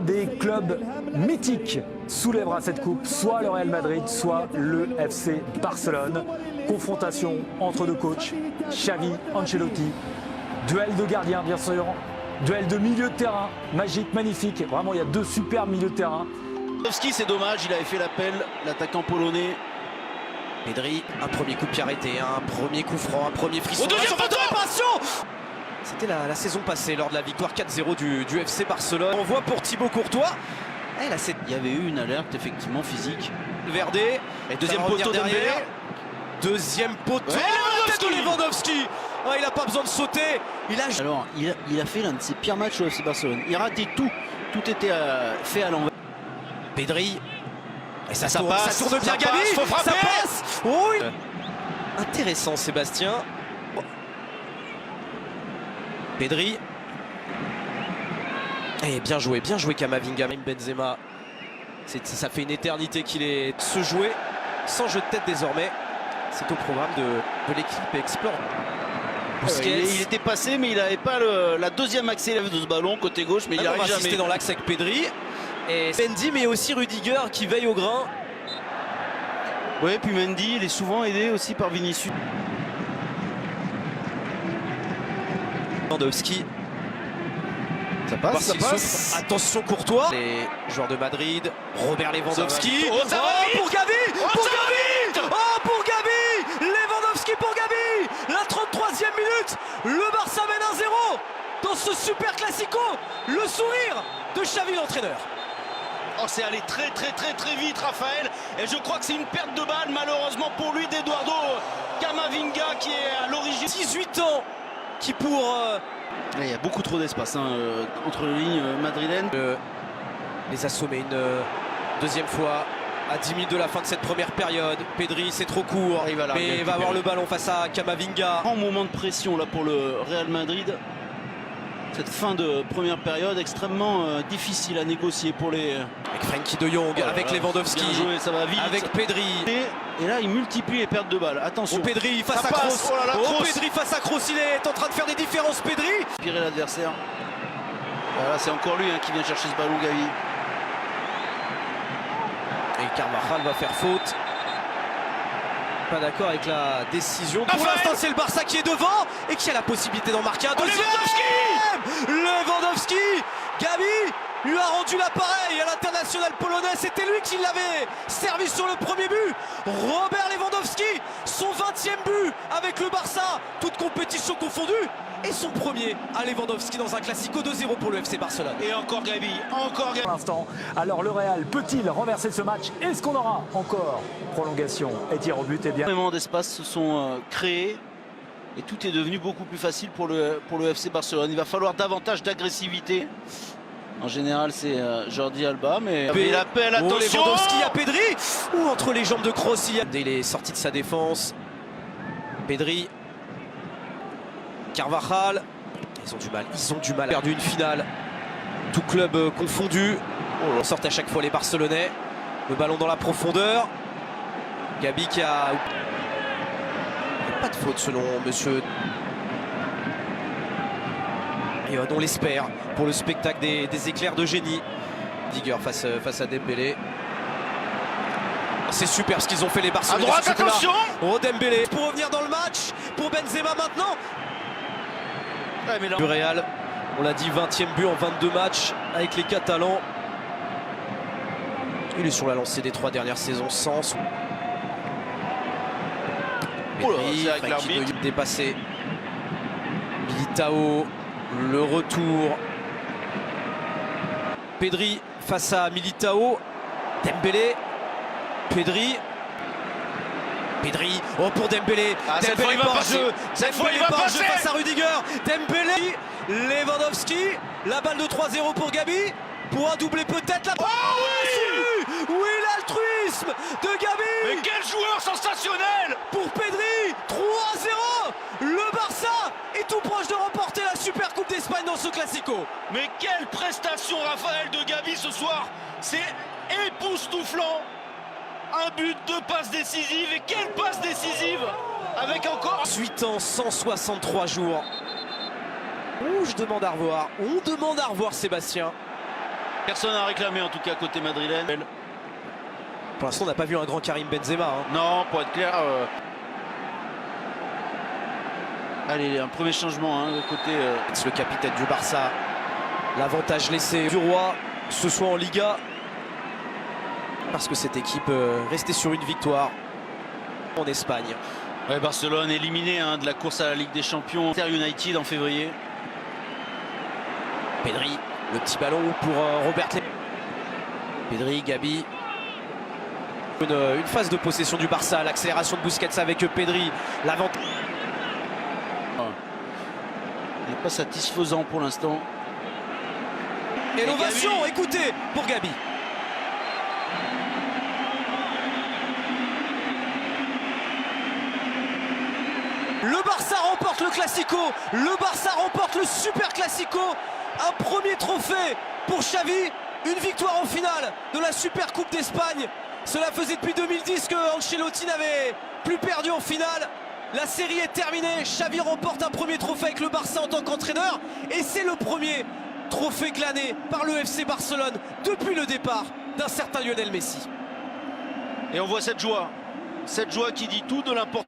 l'un des clubs mythiques soulèvera cette coupe, soit le Real Madrid, soit le FC Barcelone. Confrontation entre deux coachs, Xavi, Ancelotti. Duel de gardiens, bien sûr. Duel de milieu de terrain, magique, magnifique. Vraiment, il y a deux super milieux de terrain. Lewandowski, c'est dommage, il avait fait l'appel, l'attaquant polonais. Pedri, un premier coup de pied arrêté, un premier coup franc, un premier frisson. Au deuxième poteau, C'était la saison passée lors de la victoire 4-0 du FC Barcelone. On voit pour Thibaut Courtois. Il y avait eu une alerte effectivement physique. Verdé, et deuxième poteau derrière. Deuxième poteau de Lewandowski. Ah, il n'a pas besoin de sauter. Alors, il a fait l'un de ses pires matchs au FC Barcelone. Il ratait tout. Tout était fait à l'envers. Pedri. Et ça tourne bien, ça Gavi. passe, faut frapper. Ça passe. Oh, intéressant, Sébastien. Pedri. Et bien joué Camavinga. Benzema. Ça fait une éternité qu'il est se jouer sans jeu de tête désormais. C'est au programme de l'équipe Explore. Il était passé, mais il n'avait pas la deuxième accélération de ce ballon côté gauche, mais il n'arrive jamais. C'était dans l'axe avec Pedri et Mendy, mais aussi Rudiger qui veille au grain. Oui, puis Mendy, il est souvent aidé aussi par Vinicius. Lewandowski. Ça passe, ça passe. Attention Courtois. Les joueurs de Madrid. Robert Lewandowski. Oh, ça va pour Gavi. Oh, pour Gavi. Oh, pour Gavi. Lewandowski pour Gavi. La 33e minute. Le Barça mène 1-0 dans ce super classico. Le sourire de Xavi, l'entraîneur. Oh, c'est allé très vite, Raphaël. Et je crois que c'est une perte de balle, malheureusement pour lui, d'Eduardo Camavinga, qui est à l'origine. 18 ans qui pour... Il y a beaucoup trop d'espace entre les lignes madrilènes. Les assommer une deuxième fois à 10 minutes de la fin de cette première période. Pedri, c'est trop court, mais il va avoir le ballon face à Camavinga. Grand moment de pression là pour le Real Madrid. Cette fin de première période extrêmement difficile à négocier pour les... Avec Frenkie de Jong, avec Lewandowski, bien joué, ça va vite. avec Pedri. Et là, il multiplie les pertes de balles. Attention. Oh, Pedri face à Kroos. Pedri face à Kroos, il est en train de faire des différences, Pedri. Pirer l'adversaire. Voilà, c'est encore lui qui vient chercher ce ballon, Gavi. Et Carvajal va faire faute. Pas d'accord avec la décision. Pour l'instant, c'est le Barça qui est devant et qui a la possibilité d'en marquer un deuxième. Lewandowski. Gavi lui a rendu l'appareil à l'international polonais. C'était lui qui l'avait servi sur le premier but. Robert Lewandowski, son 20e but avec le Barça, toute compétition confondue. Et son premier à Lewandowski dans un classico 2-0 pour le FC Barcelone. Et encore Gavi, encore Gavi. Pour l'instant, alors le Real peut-il renverser ce match? Est-ce qu'on aura encore prolongation et tir au but? Eh bien, énormément d'espace se sont créés et tout est devenu beaucoup plus facile pour le FC Barcelone. Il va falloir davantage d'agressivité. En général, c'est Jordi Alba, mais il appelle, attention. Lewandowski à Pedri ou entre les jambes de Kroos. Il est sorti de sa défense. Pedri. Carvajal, ils ont du mal, perdu une finale, tout club confondu. On sort à chaque fois les Barcelonais, le ballon dans la profondeur. Gabi qui a... Il n'y a pas de faute selon monsieur. Et on l'espère pour le spectacle des éclairs de génie. Digger face à Dembélé. C'est super ce qu'ils ont fait les Barcelonais. À droite, attention. Oh, Dembélé pour revenir dans le match, pour Benzema maintenant. Le Real, on l'a dit, 20e but en 22 matchs avec les Catalans. Il est sur la lancée des 3 dernières saisons sans. Dépassé. Militao, le retour. Pedri face à Militao. Dembélé. Pedri, oh pour Dembélé. Dembélé par jeu. Dembélé par jeu face à Rudiger. Dembélé, Lewandowski, la balle de 3-0 pour Gabi. Pour un doublé peut-être. Oh oui, l'altruisme de Gabi. Mais quel joueur sensationnel. Pour Pedri, 3-0. Le Barça est tout proche de remporter la Super Coupe d'Espagne dans ce classico. Mais quelle prestation, Raphaël, de Gabi ce soir. C'est époustouflant. Un but, 2 passes décisives. Et quelle passe décisive. Avec encore 8 ans, 163 jours. On demande à revoir Sébastien. Personne n'a réclamé en tout cas côté madrilène. Pour l'instant, on n'a pas vu un grand Karim Benzema. Hein. Non, pour être clair. Allez, un premier changement hein, de côté. C'est le capitaine du Barça. L'avantage laissé du Roi, que ce soit en Liga. Parce que cette équipe restait sur une victoire en Espagne. Ouais, Barcelone éliminé hein, de la course à la Ligue des Champions. Inter United en février. Pedri, le petit ballon pour Robert Lewandowski. Pedri, Gabi. Une phase de possession du Barça, l'accélération de Busquets avec Pedri. L'avantage. Il n'est pas satisfaisant pour l'instant. Et l'ovation, écoutez, pour Gabi. Le Barça remporte le Classico, le Barça remporte le Super Classico. Un premier trophée pour Xavi, une victoire en finale de la Super Coupe d'Espagne. Cela faisait depuis 2010 que Ancelotti n'avait plus perdu en finale. La série est terminée, Xavi remporte un premier trophée avec le Barça en tant qu'entraîneur. Et c'est le premier trophée glané par le FC Barcelone depuis le départ d'un certain Lionel Messi. Et on voit cette joie qui dit tout de l'importance.